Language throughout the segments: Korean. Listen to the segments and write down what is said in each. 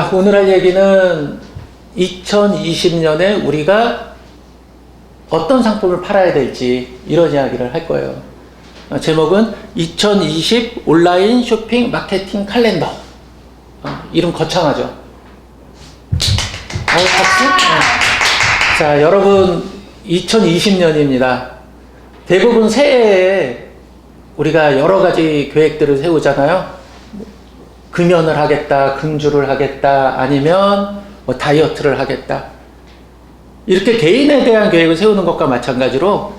자, 오늘 할 얘기는 2020년에 우리가 어떤 상품을 팔아야 될지 이런 이야기를 할 거예요. 제목은 2020 온라인 쇼핑 마케팅 칼렌더. 이름 거창하죠? 박수? 자, 여러분 2020년입니다. 대부분 새해에 우리가 여러 가지 계획들을 세우잖아요. 금연을 하겠다, 금주를 하겠다, 아니면 뭐 다이어트를 하겠다. 이렇게 개인에 대한 계획을 세우는 것과 마찬가지로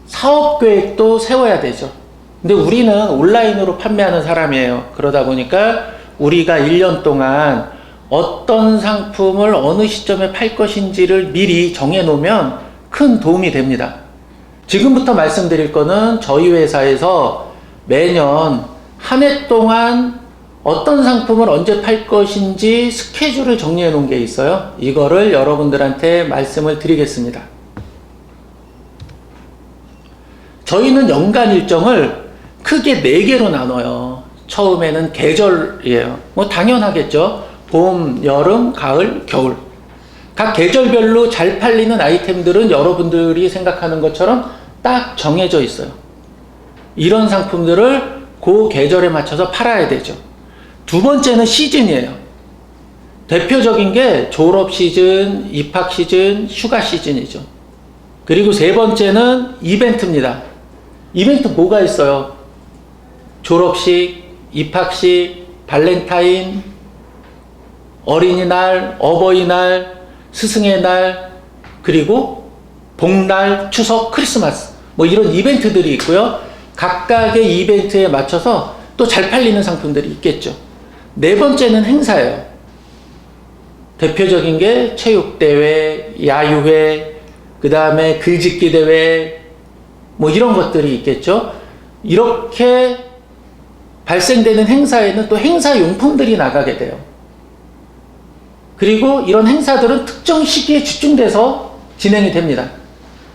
사업 계획도 세워야 되죠. 근데 우리는 온라인으로 판매하는 사람이에요. 그러다 보니까 우리가 1년 동안 어떤 상품을 어느 시점에 팔 것인지를 미리 정해 놓으면 큰 도움이 됩니다. 지금부터 말씀드릴 거는 저희 회사에서 매년 한 해 동안 어떤 상품을 언제 팔 것인지 스케줄을 정리해 놓은 게 있어요. 이거를 여러분들한테 말씀을 드리겠습니다. 저희는 연간 일정을 크게 4개로 나눠요. 처음에는 계절이에요. 뭐 당연하겠죠. 봄, 여름, 가을, 겨울. 각 계절별로 잘 팔리는 아이템들은 여러분들이 생각하는 것처럼 딱 정해져 있어요. 이런 상품들을 그 계절에 맞춰서 팔아야 되죠. 두 번째는 시즌이에요. 대표적인 게 졸업 시즌, 입학 시즌, 휴가 시즌이죠. 그리고 세 번째는 이벤트입니다. 이벤트 뭐가 있어요? 졸업식, 입학식, 발렌타인, 어린이날, 어버이날, 스승의 날, 그리고 복날, 추석, 크리스마스. 뭐 이런 이벤트들이 있고요. 각각의 이벤트에 맞춰서 또 잘 팔리는 상품들이 있겠죠. 네 번째는 행사예요. 대표적인 게 체육대회, 야유회, 그 다음에 글짓기 대회, 뭐 이런 것들이 있겠죠. 이렇게 발생되는 행사에는 또 행사용품들이 나가게 돼요. 그리고 이런 행사들은 특정 시기에 집중돼서 진행이 됩니다.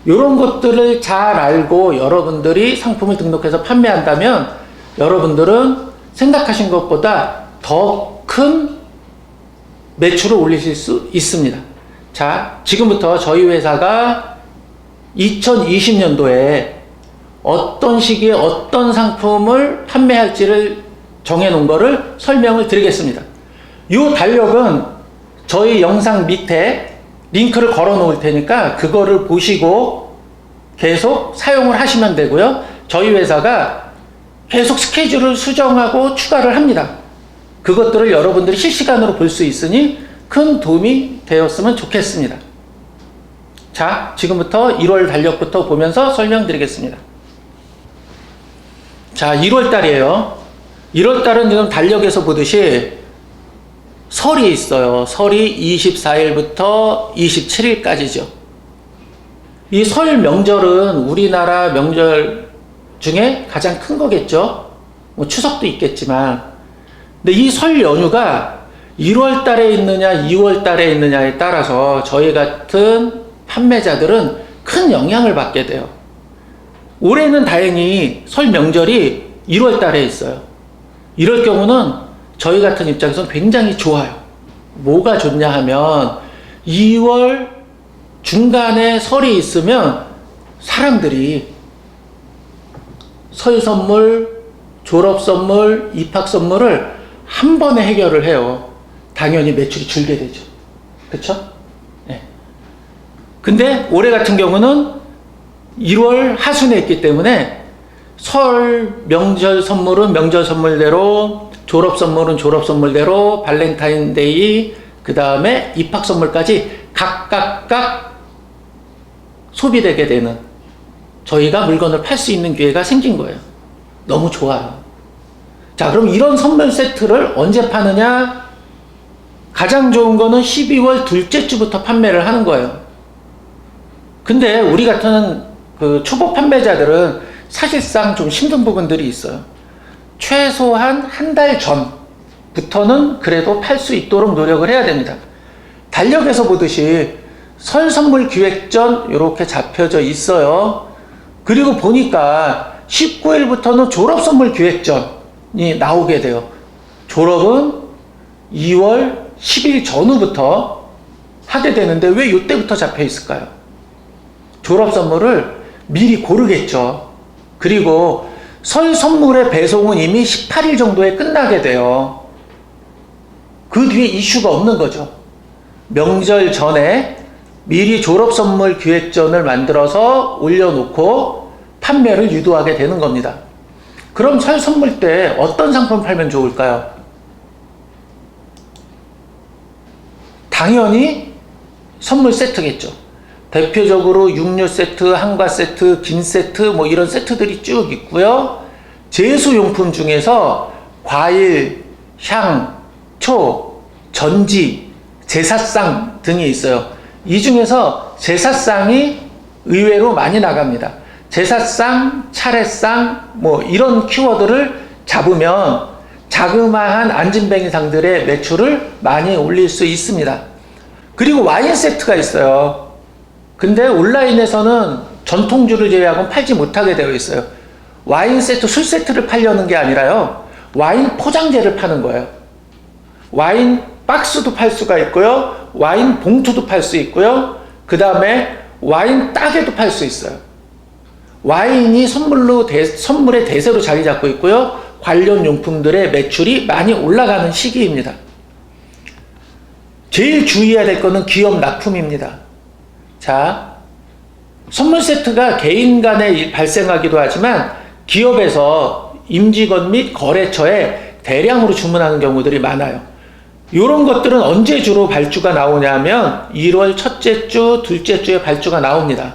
이런 것들을 잘 알고 여러분들이 상품을 등록해서 판매한다면 여러분들은 생각하신 것보다 더 큰 매출을 올리실 수 있습니다. 자, 지금부터 저희 회사가 2020년도에 어떤 시기에 어떤 상품을 판매할지를 정해놓은 거를 설명을 드리겠습니다. 이 달력은 저희 영상 밑에 링크를 걸어 놓을 테니까 그거를 보시고 계속 사용을 하시면 되고요. 저희 회사가 계속 스케줄을 수정하고 추가를 합니다. 그것들을 여러분들이 실시간으로 볼 수 있으니 큰 도움이 되었으면 좋겠습니다. 자, 지금부터 1월 달력부터 보면서 설명드리겠습니다. 자, 1월 달이에요. 1월 달은 지금 달력에서 보듯이 설이 있어요. 설이 24일부터 27일까지죠. 이 설 명절은 우리나라 명절 중에 가장 큰 거겠죠. 뭐 추석도 있겠지만. 근데 이 설 연휴가 1월 달에 있느냐, 2월 달에 있느냐에 따라서 저희 같은 판매자들은 큰 영향을 받게 돼요. 올해는 다행히 설 명절이 1월 달에 있어요. 이럴 경우는 저희 같은 입장에서는 굉장히 좋아요. 뭐가 좋냐 하면 2월 중간에 설이 있으면 사람들이 설 선물, 졸업 선물, 입학 선물을 한 번에 해결을 해요. 당연히 매출이 줄게 되죠. 그쵸? 네. 근데 올해 같은 경우는 1월 하순에 있기 때문에 설 명절 선물은 명절 선물대로, 졸업 선물은 졸업 선물대로, 발렌타인데이, 그 다음에 입학 선물까지 각각 소비되게 되는, 저희가 물건을 팔 수 있는 기회가 생긴 거예요. 너무 좋아요. 자, 그럼 이런 선물 세트를 언제 파느냐? 가장 좋은 거는 12월 둘째 주부터 판매를 하는 거예요. 근데 우리 같은 그 초보 판매자들은 사실상 좀 힘든 부분들이 있어요. 최소한 한 달 전부터는 그래도 팔 수 있도록 노력을 해야 됩니다. 달력에서 보듯이 설 선물 기획전 이렇게 잡혀져 있어요. 그리고 보니까 19일부터는 졸업 선물 기획전이 나오게 돼요. 졸업은 2월 10일 전후부터 하게 되는데 왜 이때부터 잡혀 있을까요? 졸업 선물을 미리 고르겠죠. 그리고 설 선물의 배송은 이미 18일 정도에 끝나게 돼요. 그 뒤에 이슈가 없는 거죠. 명절 전에 미리 졸업 선물 기획전을 만들어서 올려놓고 판매를 유도하게 되는 겁니다. 그럼 설 선물 때 어떤 상품 팔면 좋을까요? 당연히 선물 세트겠죠. 대표적으로 육류 세트, 한과 세트, 김 세트 뭐 이런 세트들이 쭉 있고요. 제수용품 중에서 과일, 향, 초, 전지, 제사상 등이 있어요. 이 중에서 제사상이 의외로 많이 나갑니다. 제사상, 차례상 뭐 이런 키워드를 잡으면 자그마한 안진뱅이상들의 매출을 많이 올릴 수 있습니다. 그리고 와인 세트가 있어요. 근데 온라인에서는 전통주를 제외하고는 팔지 못하게 되어 있어요. 와인 세트, 술 세트를 팔려는 게 아니라요. 와인 포장재를 파는 거예요. 와인 박스도 팔 수가 있고요. 와인 봉투도 팔 수 있고요. 그 다음에 와인 따개도 팔 수 있어요. 와인이 선물의 대세로 자리 잡고 있고요. 관련 용품들의 매출이 많이 올라가는 시기입니다. 제일 주의해야 될 거는 기업 납품입니다. 자, 선물 세트가 개인 간에 발생하기도 하지만 기업에서 임직원 및 거래처에 대량으로 주문하는 경우들이 많아요. 이런 것들은 언제 주로 발주가 나오냐면 1월 첫째 주, 둘째 주에 발주가 나옵니다.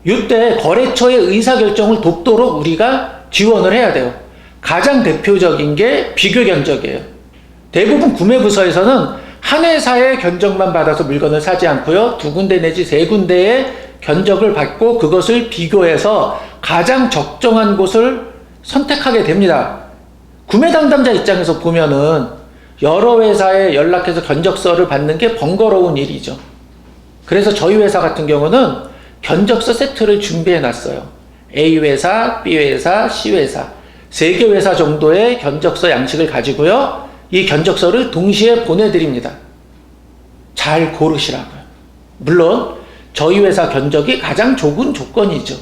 이때 거래처의 의사결정을 돕도록 우리가 지원을 해야 돼요. 가장 대표적인 게 비교 견적이에요. 대부분 구매부서에서는 한 회사의 견적만 받아서 물건을 사지 않고요. 2군데 내지 3군데의 견적을 받고 그것을 비교해서 가장 적정한 곳을 선택하게 됩니다. 구매 담당자 입장에서 보면은 여러 회사에 연락해서 견적서를 받는 게 번거로운 일이죠. 그래서 저희 회사 같은 경우는 견적서 세트를 준비해 놨어요. A 회사, B 회사, C 회사 3개 회사 정도의 견적서 양식을 가지고요. 이 견적서를 동시에 보내드립니다. 잘 고르시라고요. 물론 저희 회사 견적이 가장 좋은 조건이죠.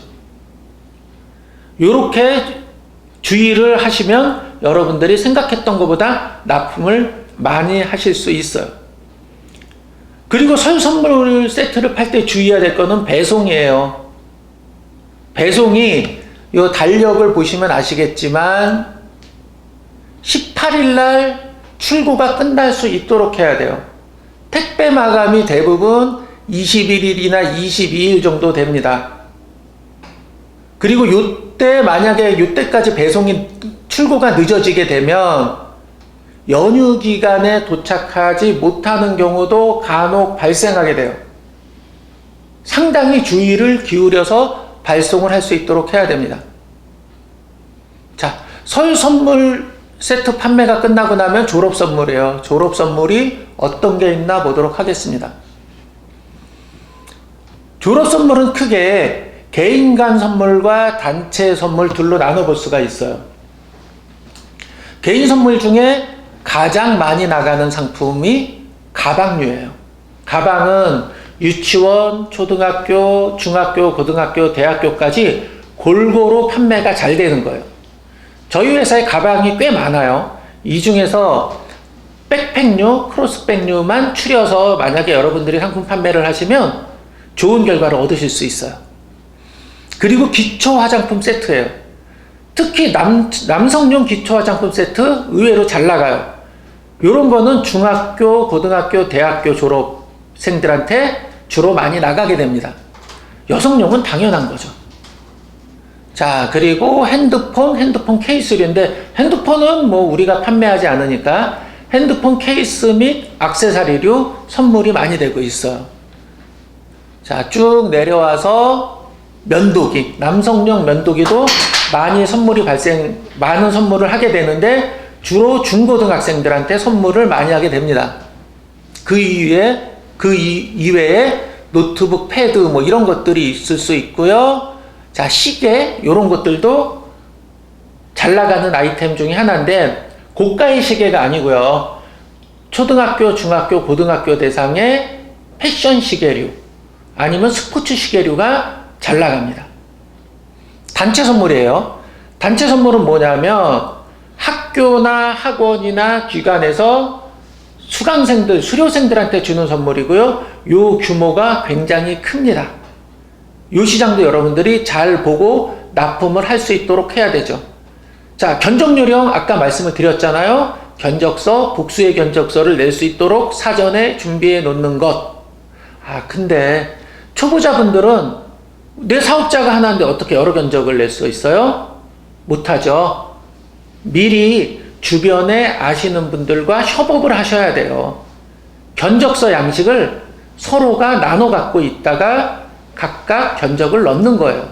이렇게 주의를 하시면 여러분들이 생각했던 것보다 납품을 많이 하실 수 있어요. 그리고 설 선물 세트를 팔 때 주의해야 될 거는 배송이에요. 배송이 이 달력을 보시면 아시겠지만 18일 날 출고가 끝날 수 있도록 해야 돼요. 택배 마감이 대부분 21일이나 22일 정도 됩니다. 그리고 이때 만약에 이때까지 배송이 출고가 늦어지게 되면 연휴 기간에 도착하지 못하는 경우도 간혹 발생하게 돼요. 상당히 주의를 기울여서 발송을 할 수 있도록 해야 됩니다. 자, 설 선물 세트 판매가 끝나고 나면 졸업 선물이에요. 졸업 선물이 어떤 게 있나 보도록 하겠습니다. 졸업 선물은 크게 개인 간 선물과 단체 선물 둘로 나눠볼 수가 있어요. 개인 선물 중에 가장 많이 나가는 상품이 가방류예요. 가방은 유치원, 초등학교, 중학교, 고등학교, 대학교까지 골고루 판매가 잘 되는 거예요. 저희 회사에 가방이 꽤 많아요. 이 중에서 백팩류, 크로스백류만 추려서 만약에 여러분들이 상품 판매를 하시면 좋은 결과를 얻으실 수 있어요. 그리고 기초 화장품 세트예요. 특히 남성용 기초 화장품 세트 의외로 잘 나가요. 이런 거는 중학교, 고등학교, 대학교 졸업생들한테 주로 많이 나가게 됩니다. 여성용은 당연한 거죠. 자, 그리고 핸드폰 케이스류인데 핸드폰은 뭐 우리가 판매하지 않으니까 핸드폰 케이스 및 액세서리류 선물이 많이 되고 있어요. 자, 쭉 내려와서 면도기, 남성용 면도기도 많은 선물을 하게 되는데 주로 중고등학생들한테 선물을 많이 하게 됩니다. 그 이외에 노트북, 패드 뭐 이런 것들이 있을 수 있고요. 자, 시계 이런 것들도 잘 나가는 아이템 중에 하나인데 고가의 시계가 아니고요. 초등학교, 중학교, 고등학교 대상의 패션 시계류 아니면 스포츠 시계류가 잘 나갑니다. 단체 선물이에요. 단체 선물은 뭐냐면 학교나 학원이나 기관에서 수강생들, 수료생들한테 주는 선물이고요. 요 규모가 굉장히 큽니다. 요 시장도 여러분들이 잘 보고 납품을 할 수 있도록 해야 되죠. 자, 견적요령 아까 말씀을 드렸잖아요. 견적서, 복수의 견적서를 낼 수 있도록 사전에 준비해 놓는 것. 근데 초보자분들은 내 사업자가 하나인데 어떻게 여러 견적을 낼 수 있어요? 못하죠. 미리 주변에 아시는 분들과 협업을 하셔야 돼요. 견적서 양식을 서로가 나눠 갖고 있다가 각각 견적을 넣는 거예요.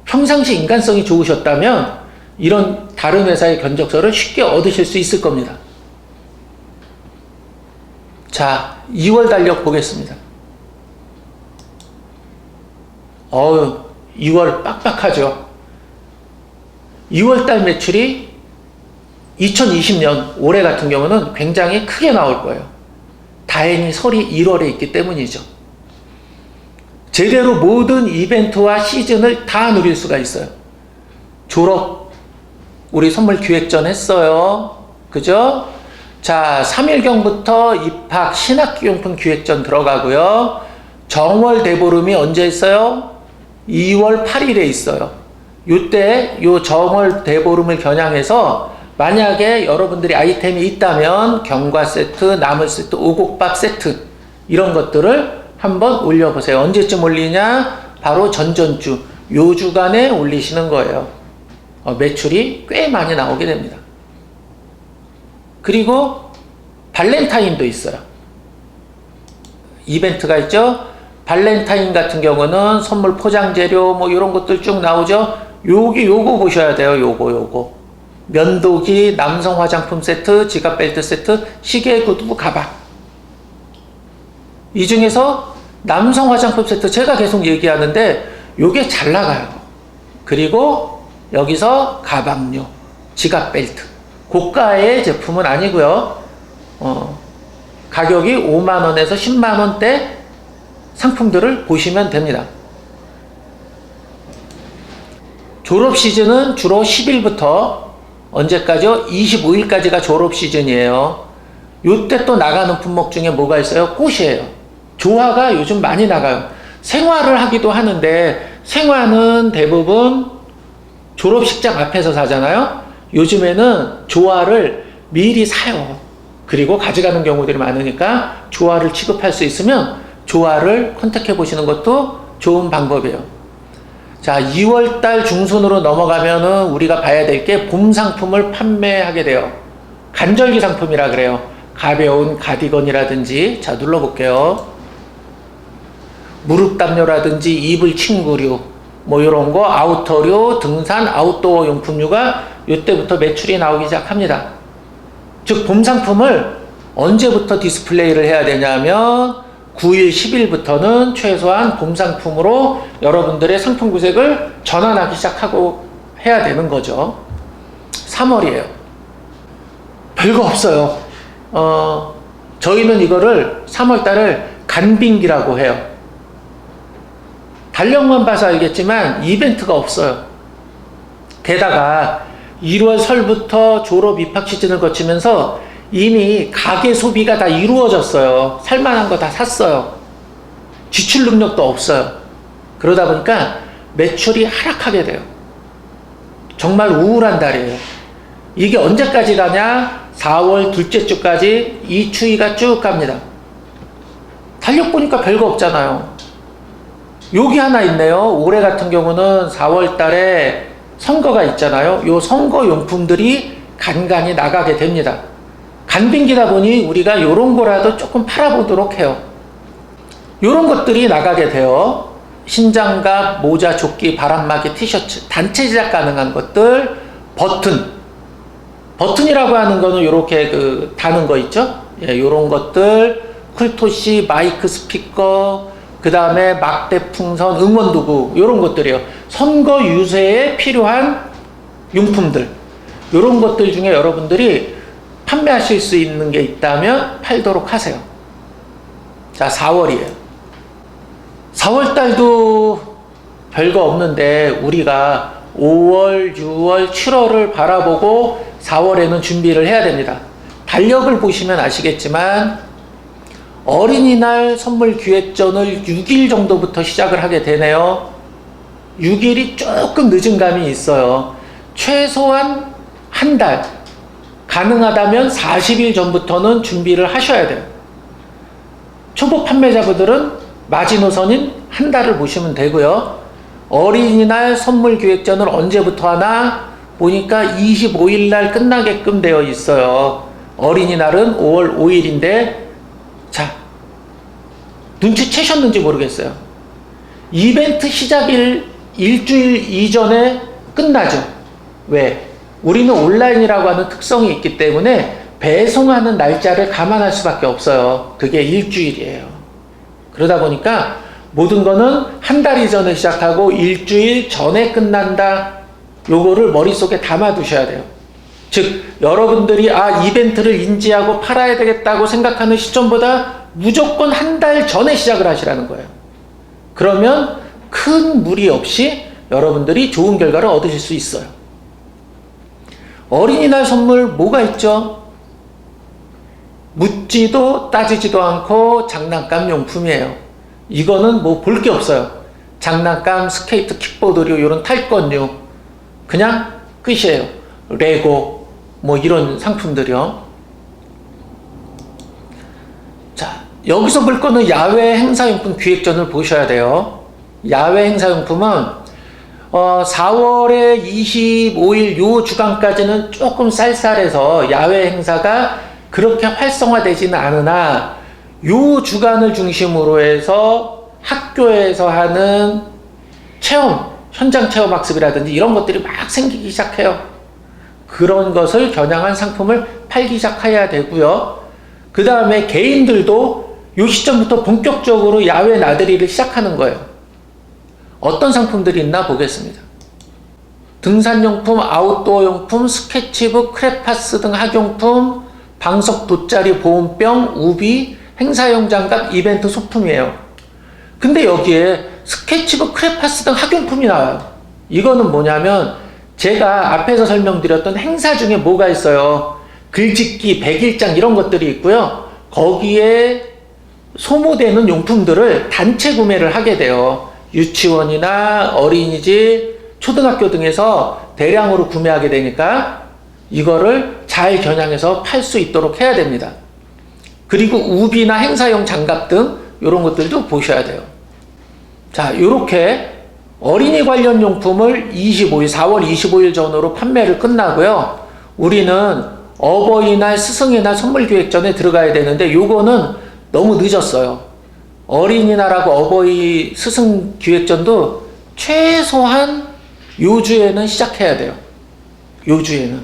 평상시 인간성이 좋으셨다면 이런 다른 회사의 견적서를 쉽게 얻으실 수 있을 겁니다. 자, 2월 달력 보겠습니다. 2월 빡빡하죠. 2월 달 매출이 2020년 올해 같은 경우는 굉장히 크게 나올 거예요. 다행히 설이 1월에 있기 때문이죠. 제대로 모든 이벤트와 시즌을 다 누릴 수가 있어요. 졸업, 우리 선물 기획전 했어요. 그죠? 자, 3일경부터 입학 신학기용품 기획전 들어가고요. 정월 대보름이 언제 있어요? 2월 8일에 있어요. 요때 요 정월 대보름을 겨냥해서 만약에 여러분들이 아이템이 있다면 경과 세트, 나물 세트, 오곡밥 세트 이런 것들을 한번 올려보세요. 언제쯤 올리냐? 바로 전전주, 요 주간에 올리시는 거예요. 매출이 꽤 많이 나오게 됩니다. 그리고 발렌타인도 있어요. 이벤트가 있죠. 발렌타인 같은 경우는 선물 포장 재료 뭐 이런 것들 쭉 나오죠. 요거 보셔야 돼요. 요거 면도기, 남성 화장품 세트, 지갑 벨트 세트, 시계, 구두, 가방. 이 중에서 남성 화장품 세트 제가 계속 얘기하는데 요게 잘 나가요. 그리고 여기서 가방류, 지갑 벨트. 고가의 제품은 아니고요. 가격이 5만원에서 10만원대 상품들을 보시면 됩니다. 졸업 시즌은 주로 10일부터 언제까지요? 25일까지가 졸업 시즌이에요. 요때 또 나가는 품목 중에 뭐가 있어요? 꽃이에요. 조화가 요즘 많이 나가요. 생화를 하기도 하는데 생화는 대부분 졸업식장 앞에서 사잖아요. 요즘에는 조화를 미리 사요. 그리고 가져가는 경우들이 많으니까 조화를 취급할 수 있으면 조화를 컨택해 보시는 것도 좋은 방법이에요. 자, 2월달 중순으로 넘어가면은 우리가 봐야 될 게 봄 상품을 판매하게 돼요. 간절기 상품이라 그래요. 가벼운 가디건이라든지, 자, 눌러볼게요. 무릎 담요라든지 이불 침구류, 뭐 이런 거, 아우터류, 등산, 아웃도어 용품류가 이때부터 매출이 나오기 시작합니다. 즉, 봄 상품을 언제부터 디스플레이를 해야 되냐면 9일, 10일부터는 최소한 봄 상품으로 여러분들의 상품 구색을 전환하기 시작하고 해야 되는 거죠. 3월이에요. 별거 없어요. 저희는 이거를 3월달을 간빙기라고 해요. 달력만 봐서 알겠지만 이벤트가 없어요. 게다가 1월 설부터 졸업 입학 시즌을 거치면서 이미 가계 소비가 다 이루어졌어요. 살만한 거 다 샀어요. 지출 능력도 없어요. 그러다 보니까 매출이 하락하게 돼요. 정말 우울한 달이에요. 이게 언제까지 가냐? 4월 둘째 주까지 이 추이가 쭉 갑니다. 달력 보니까 별거 없잖아요. 여기 하나 있네요. 올해 같은 경우는 4월 달에 선거가 있잖아요. 요 선거 용품들이 간간히 나가게 됩니다. 간빙기다 보니 우리가 요런 거라도 조금 팔아보도록 해요. 요런 것들이 나가게 돼요. 신장갑, 모자, 조끼, 바람막이, 티셔츠, 단체 제작 가능한 것들, 버튼이라고 하는 거는 요렇게 다는 거 있죠? 예, 요런 것들, 쿨토시, 마이크 스피커, 그 다음에 막대 풍선, 응원도구, 요런 것들이요. 선거 유세에 필요한 용품들. 요런 것들 중에 여러분들이 판매하실 수 있는 게 있다면 팔도록 하세요. 자, 4월이에요. 4월 달도 별거 없는데 우리가 5월, 6월, 7월을 바라보고 4월에는 준비를 해야 됩니다. 달력을 보시면 아시겠지만 어린이날 선물 기획전을 6일 정도부터 시작을 하게 되네요. 6일이 조금 늦은 감이 있어요. 최소한 한 달, 가능하다면 40일 전부터는 준비를 하셔야 돼요. 초보 판매자분들은 마지노선인 한 달을 보시면 되고요. 어린이날 선물 기획전을 언제부터 하나 보니까 25일 날 끝나게끔 되어 있어요. 어린이날은 5월 5일인데 자, 눈치채셨는지 모르겠어요. 이벤트 시작일 일주일 이전에 끝나죠. 왜? 우리는 온라인이라고 하는 특성이 있기 때문에 배송하는 날짜를 감안할 수밖에 없어요. 그게 일주일이에요. 그러다 보니까 모든 거는 한 달 이전에 시작하고 일주일 전에 끝난다. 요거를 머릿속에 담아 두셔야 돼요. 즉 여러분들이 이벤트를 인지하고 팔아야 되겠다고 생각하는 시점보다 무조건 한 달 전에 시작을 하시라는 거예요. 그러면 큰 무리 없이 여러분들이 좋은 결과를 얻으실 수 있어요. 어린이날 선물 뭐가 있죠? 묻지도 따지지도 않고 장난감 용품이에요. 이거는 뭐 볼 게 없어요. 장난감, 스케이트, 킥보드류, 이런 탈권류. 그냥 끝이에요. 레고, 뭐 이런 상품들이요. 자, 여기서 볼 거는 야외 행사용품 기획전을 보셔야 돼요. 야외 행사용품은 4월에 25일 요 주간까지는 조금 쌀쌀해서 야외 행사가 그렇게 활성화되지는 않으나 요 주간을 중심으로 해서 학교에서 하는 체험, 현장 체험 학습이라든지 이런 것들이 막 생기기 시작해요. 그런 것을 겨냥한 상품을 팔기 시작해야 되고요. 그 다음에 개인들도 요 시점부터 본격적으로 야외 나들이를 시작하는 거예요. 어떤 상품들이 있나 보겠습니다. 등산용품, 아웃도어용품, 스케치북, 크레파스 등 학용품, 방석 돗자리, 보온병, 우비, 행사용 장갑, 이벤트 소품이에요. 근데 여기에 스케치북, 크레파스 등 학용품이 나와요. 이거는 뭐냐면 제가 앞에서 설명드렸던 행사 중에 뭐가 있어요. 글짓기, 백일장 이런 것들이 있고요. 거기에 소모되는 용품들을 단체 구매를 하게 돼요. 유치원이나 어린이집, 초등학교 등에서 대량으로 구매하게 되니까 이거를 잘 겨냥해서 팔 수 있도록 해야 됩니다. 그리고 우비나 행사용 장갑 등 이런 것들도 보셔야 돼요. 자, 이렇게 어린이 관련 용품을 4월 25일 전후로 판매를 끝나고요. 우리는 어버이날, 스승의날 선물 기획전에 들어가야 되는데 요거는 너무 늦었어요. 어린이날하고 어버이 스승 기획전도 최소한 요 주에는 시작해야 돼요. 요 주에는.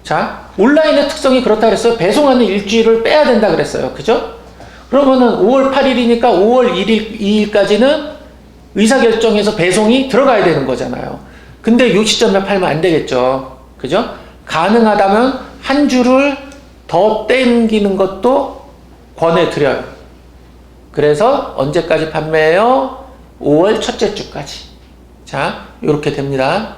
자, 온라인의 특성이 그렇다 그랬어요. 배송하는 일주일을 빼야 된다 그랬어요. 그죠? 그러면은 5월 8일이니까 5월 1일, 2일까지는 의사결정해서 배송이 들어가야 되는 거잖아요. 근데 요 시점에 팔면 안 되겠죠. 그죠? 가능하다면 한 주를 더 땡기는 것도 권해드려요. 그래서 언제까지 판매해요? 5월 첫째 주까지. 자, 요렇게 됩니다.